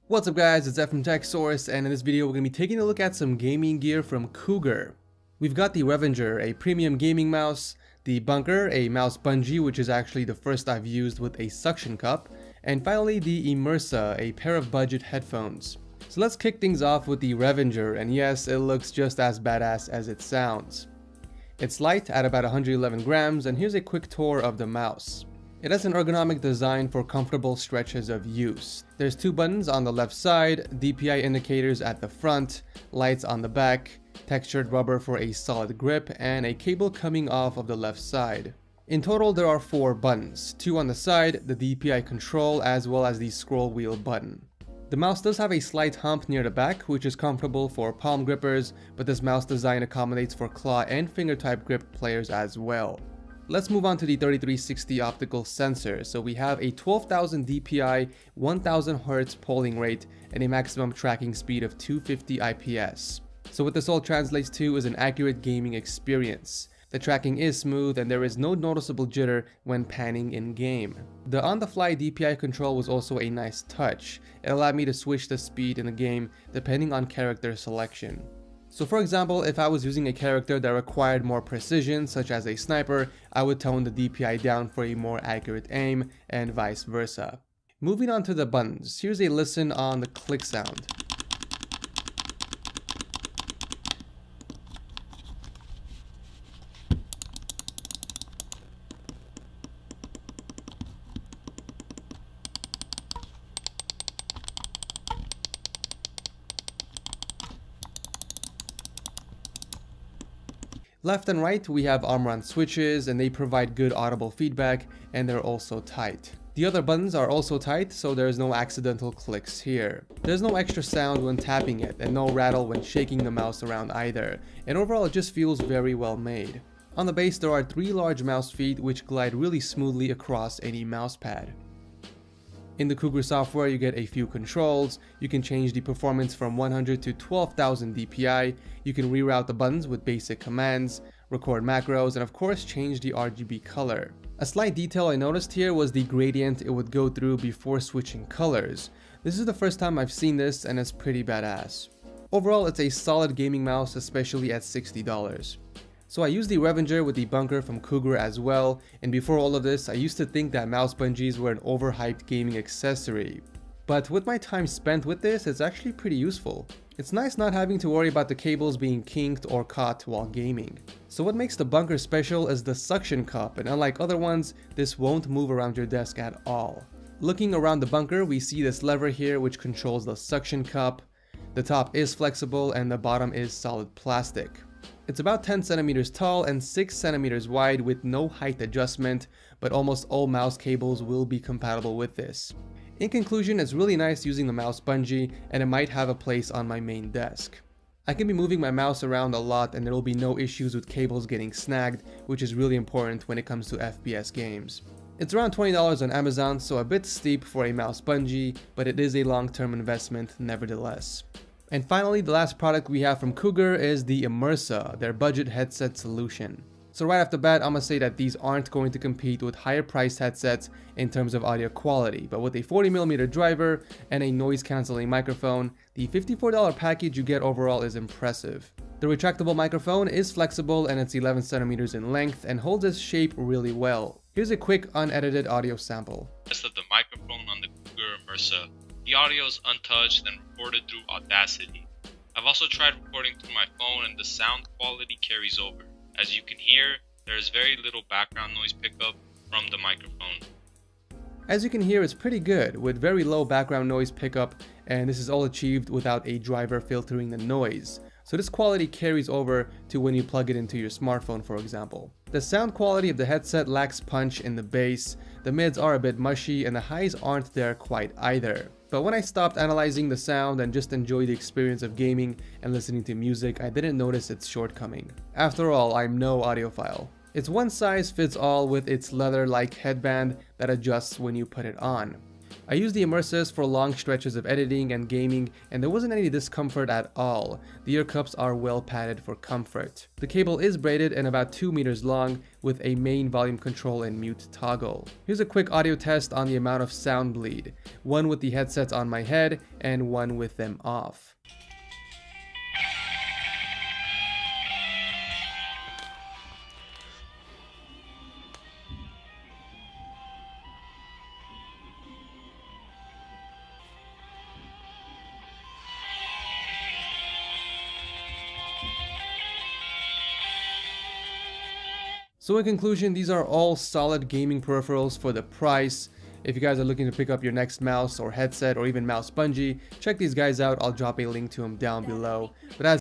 What's up guys, it's F from TechSource, and in this video we're going to be taking a look at some gaming gear from Cougar. We've got the Revenger, a premium gaming mouse, the Bunker, a mouse bungee which is actually the first I've used with a suction cup, and finally the Immersa, a pair of budget headphones. So let's kick things off with the Revenger, and yes, it looks just as badass as it sounds. It's light at about 111 grams, and here's a quick tour of the mouse. It has an ergonomic design for comfortable stretches of use. There's two buttons on the left side, DPI indicators at the front, lights on the back, textured rubber for a solid grip, and a cable coming off of the left side. In total, there are 4 buttons, 2 on the side, the DPI control, as well as the scroll wheel button. The mouse does have a slight hump near the back, which is comfortable for palm grippers, but this mouse design accommodates for claw and finger type grip players as well. Let's move on to the 3360 optical sensor. So we have a 12,000 DPI, 1000 Hz polling rate, and a maximum tracking speed of 250 IPS. So what this all translates to is an accurate gaming experience. The tracking is smooth and there is no noticeable jitter when panning in game. The on-the-fly DPI control was also a nice touch. It allowed me to switch the speed in the game depending on character selection. So for example, if I was using a character that required more precision, such as a sniper, I would tone the DPI down for a more accurate aim, and vice versa. Moving on to the buttons, here's a listen on the click sound. Left and right, we have arm-on switches, and they provide good audible feedback, and they're also tight. The other buttons are also tight, so there's no accidental clicks here. There's no extra sound when tapping it, and no rattle when shaking the mouse around either, and overall it just feels very well made. On the base, there are 3 large mouse feet which glide really smoothly across any mousepad. In the Cougar software, you get a few controls. You can change the performance from 100 to 12,000 DPI, you can reroute the buttons with basic commands, record macros, and of course change the RGB color. A slight detail I noticed here was the gradient it would go through before switching colors. This is the first time I've seen this, and it's pretty badass. Overall, it's a solid gaming mouse, especially at $60. So I used the Revenger with the Bunker from Cougar as well, and before all of this, I used to think that mouse bungees were an overhyped gaming accessory. But with my time spent with this, it's actually pretty useful. It's nice not having to worry about the cables being kinked or caught while gaming. So what makes the Bunker special is the suction cup, and unlike other ones, this won't move around your desk at all. Looking around the Bunker, we see this lever here which controls the suction cup. The top is flexible and the bottom is solid plastic. It's about 10 centimeters tall and 6 centimeters wide with no height adjustment, but almost all mouse cables will be compatible with this. In conclusion, it's really nice using the mouse bungee, and it might have a place on my main desk. I can be moving my mouse around a lot and there will be no issues with cables getting snagged, which is really important when it comes to FPS games. It's around $20 on Amazon, so a bit steep for a mouse bungee, but it is a long-term investment nevertheless. And finally, the last product we have from Cougar is the Immersa, their budget headset solution. So right off the bat, I'm gonna say that these aren't going to compete with higher priced headsets in terms of audio quality, but with a 40mm driver and a noise cancelling microphone, the $54 package you get overall is impressive. The retractable microphone is flexible and it's 11 centimeters in length and holds its shape really well. Here's a quick unedited audio sample. Of the microphone on the Cougar Immersa. The audio is untouched and recorded through Audacity. I've also tried recording through my phone and the sound quality carries over. As you can hear, there is very little background noise pickup from the microphone. As you can hear, it's pretty good with very low background noise pickup, and this is all achieved without a driver filtering the noise. So this quality carries over to when you plug it into your smartphone, for example. The sound quality of the headset lacks punch in the bass, the mids are a bit mushy, and the highs aren't there quite either. But when I stopped analyzing the sound and just enjoyed the experience of gaming and listening to music, I didn't notice its shortcoming. After all, I'm no audiophile. It's one size fits all with its leather-like headband that adjusts when you put it on. I used the immersives for long stretches of editing and gaming, and there wasn't any discomfort at all. The ear cups are well padded for comfort. The cable is braided and about 2 meters long, with a main volume control and mute toggle. Here's a quick audio test on the amount of sound bleed, one with the headsets on my head and one with them off. So in conclusion, these are all solid gaming peripherals for the price. If you guys are looking to pick up your next mouse or headset or even mouse bungee, check these guys out. I'll drop a link to them down below. But as